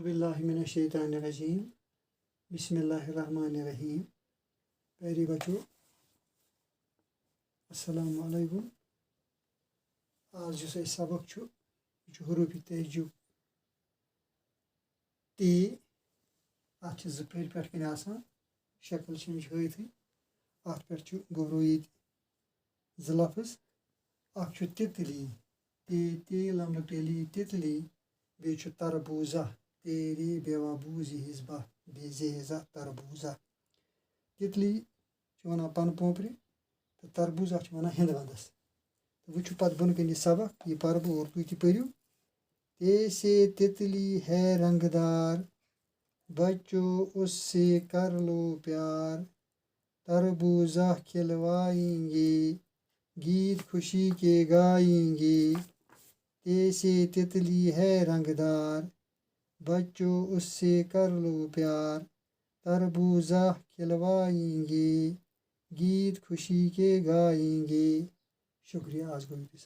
औज़ुबिल्लाहिमिनश्शैतानिर्रजीम बिस्मिल्लाहिर्रहमानिर्रहीम। प्यारे बच्चों, अस्सलामु अलैकुम। आज जो सबक हरूफ तेजुक ते अत जफर पे शक्ल हथ अत पे गोरो ये ज लफ्ज अख तितली ते ते लमन टेली तितली बे तरबूजा तेरे बेवा बूजी हिजबा बेजेजा तरबूजा। तितली वन पन पोपरी तो तरबूजा वन हिंद वंदस। तो वो पे बन कन यह सबक यह पर बह और तुम तु। ऐसे तितली है रंगदार बच्चों उससे कर लो प्यार, तरबूजा खिलवाएंगे गीत खुशी के गाएंगे। ऐसे तितली है रंगदार बच्चों उससे कर लो प्यार, तरबूजा खिलवाएंगे गीत खुशी के गाएंगे। शुक्रिया। आज